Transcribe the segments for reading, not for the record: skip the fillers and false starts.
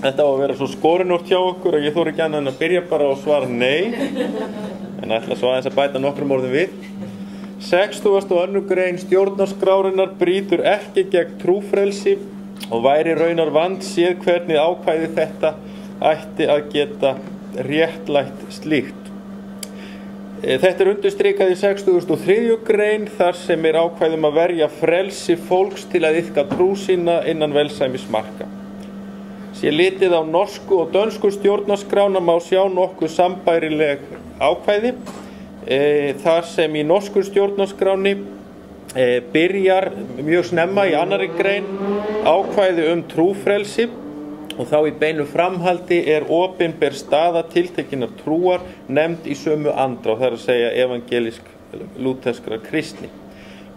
Þetta á að vera svo skorinort hjá okkur að ég þori ekki annað en að byrja bara og svara nei. En ætla svo aðeins að bæta nokkrum orðum við. 62. grein stjórnarskrárinnar brýtur ekki gegn trúfrelsi og væri raunar vandséð hvernig ákvæði þetta ætti að geta réttlætt slíkt. Þetta undirstrikað í 63. grein þar sem ákvæðum að verja frelsi fólks til að iðka trú sína innan velsæmismarka. Sé litið á norsku og dönsku stjórnarskrána má sjá nokkuð sambærileg ákvæði. Þar sem í norsku stjórnarskráni byrjar mjög snemma í 2. grein ákvæði trúfrelsi og þá í beinu framhaldi opinber staða tiltekinnar trúar nefnd í sömu andrá, það að segja evangelisk lúterskra kristni.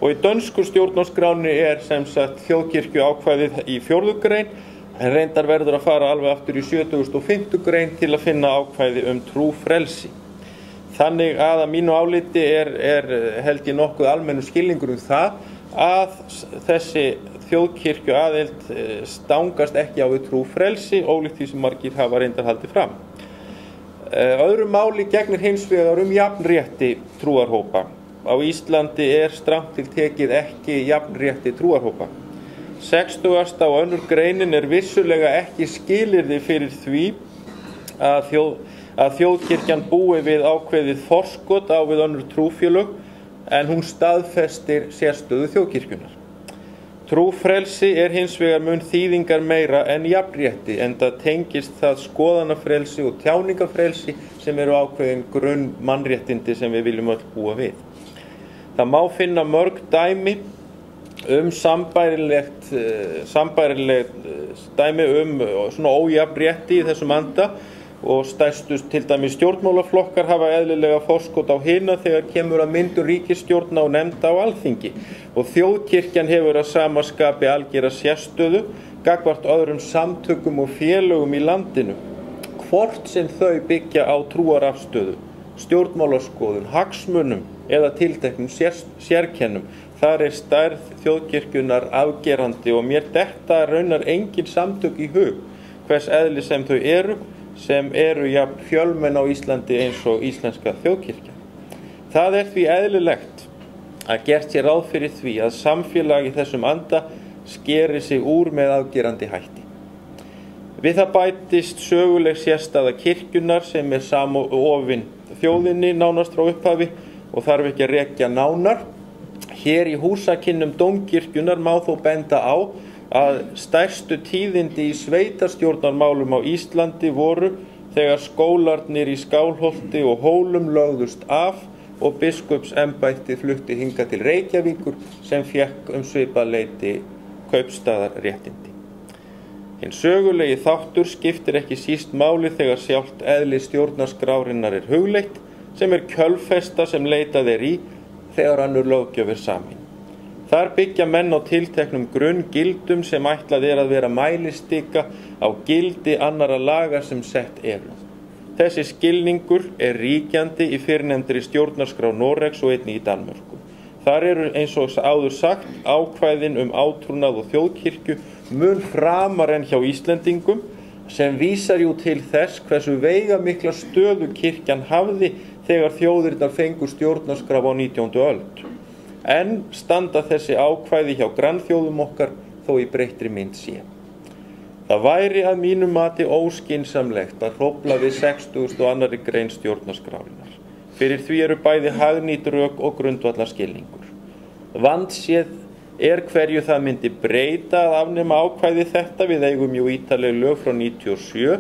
Og í dönsku stjórnarskráni sem sagt þjóðkirkju ákvæðið í 4. grein, en reyndar verður að fara alveg aftur í 75. grein til að finna ákvæði trúfrelsi. Þannig að mínu áliti held ég nokkuð almennu skilningur það að þessi þjóðkirkju aðild stangast ekki á við trúfrelsi, ólíkt því sem margir hafa reyndar haldið fram. Öðru máli gegnir hins vegar jafnrétti trúarhópa. Á Íslandi strangt til tekið ekki jafnrétti trúarhópa. 60. og 2. greinin vissulega ekki skilyrði fyrir því að þjóðkirkjan búi við ákveðið forskot á við önnur trúfélög, en hún staðfestir sérstöðu þjóðkirkjunnar. Trúfrelsi hins vegar mun þýðingar meira en jafnrétti, enda tengist það skoðanafrelsi og tjáningafrelsi sem ákveðin grunn mannréttindi sem við viljum öll búa við. Það má finna mörg dæmi sambærilegt dæmi svona ójafnrétti í þessum anda, og stærstu til dæmis stjórnmálaflokkar hafa eðlilega forskot á hina þegar kemur að myndun ríkisstjórna og nefnda á Alþingi, og þjóðkirkjan hefur að sama skapi algera sérstöðu gagnvart öðrum samtökum og félögum í landinu, hvort sem þau byggja á trúarafstöðu, stjórnmálaskoðun, hagsmunum eða tilteknum sérkennum. Þar stærð þjóðkirkjunar afgerandi og mér detta raunar engin samtök í hug hvers eðli sem þau sem jafn fjölmenn á Íslandi eins og íslenska þjóðkirkja. Það því eðlilegt að gert sé ráð fyrir því að samfélag í þessum anda skeri sig úr með afgerandi hætti. Við það bætist söguleg sérstaða kirkjunnar sem samofin þjóðinni nánast frá upphafi og þarf ekki að rekja nánar. Hér í húsakynnum dómkirkjunnar má þó benda á að stærstu tíðindi í sveitarstjórnarmálum á Íslandi voru þegar skólarnir í Skálholti og Hólum lögðust af og biskupsembættið flutti hingað til Reykjavíkur sem fékk svipað leyti kaupstaðarréttindi. Hinn sögulegi þáttur skiptir ekki síst máli þegar sjálft eðli stjórnarskrárinnar hugleitt, sem kjölfesta sem leitað í þegar önnur löggjöf samin. Þar byggja menn á tilteknum grunngildum sem ætlað að vera mælistika á gildi annarra laga sem sett eru. Þessi skilningur ríkjandi í fyrrnefndri stjórnarskrá Noregs og einnig í Danmörku. Þar eins og áður sagt ákvæðin átrúnað og þjóðkirkju mun framar en hjá Íslendingum, sem vísar til þess hversu veigamikla stöðu kirkjan hafði þegar þjóðirnar fengu stjórnarskrá á 19. öld. En standa þessi ákvæði hjá grannþjóðum okkar þó í breyttri mynd sé. Það væri að mínu mati óskynsamlegt að hrófla við 62. grein stjórnarskrárinnar. Fyrir því bæði hagnýt rök og grundvallarskilningur. Vandséð hverju það myndi breyta að afnema ákvæði þetta, við eigum ítarleg lög frá 97,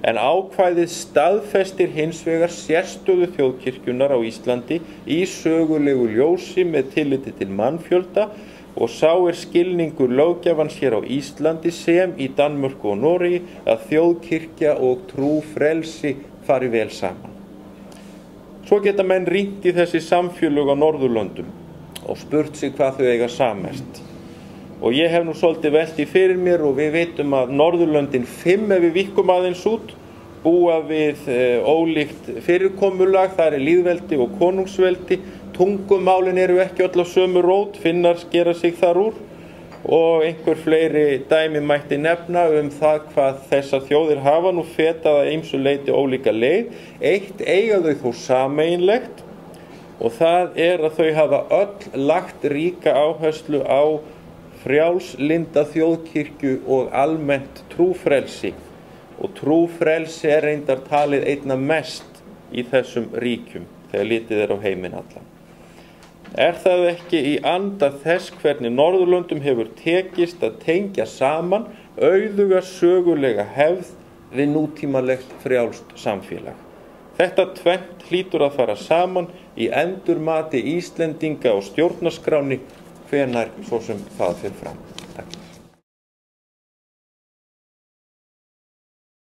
en ákvæðið staðfestir hins vegar sérstöðu þjóðkirkjunnar á Íslandi í sögulegu ljósi með tilliti til mannfjölda, og sá skilningur löggjafans hér á Íslandi sem í Danmörku og Noregi að þjóðkirkja og trúfrelsi fari vel saman. Svo geta menn rýnt í þessi samfélög á Norðurlöndum og spurt sig hvað þau eiga sammerkt. Og ég hef svolítið velt fyrir mér, og við vitum að Norðurlöndin 5, ef við víkkum aðeins út, búa við ólíkt fyrirkomulag. Það lýðveldi og konungsveldi. Tungumálin ekki öll á sömu rót, Finnar skera sig þar úr. og einhver fleiri dæmi mætti nefna það hvað þessar þjóðir hafa nú fetað að ýmsu leyti ólíka leið. Eitt eiga þau þó sameiginlegt og það að þau hafa öll lagt ríka áherslu á frjálslynda þjóðkirkju og almennt trúfrelsi. Og trúfrelsi reyndar talið einna mest í þessum ríkjum þegar litið á heiminn allan. Það ekki í anda þess hvernig Norðurlöndum hefur tekist að tengja saman auðuga sögulega hefð við nútímalegt frjálst samfélag. Þetta tvennt hlýtur að fara saman í endurmati Íslendinga og stjórnarskráni hvenær svo sem það fer fram.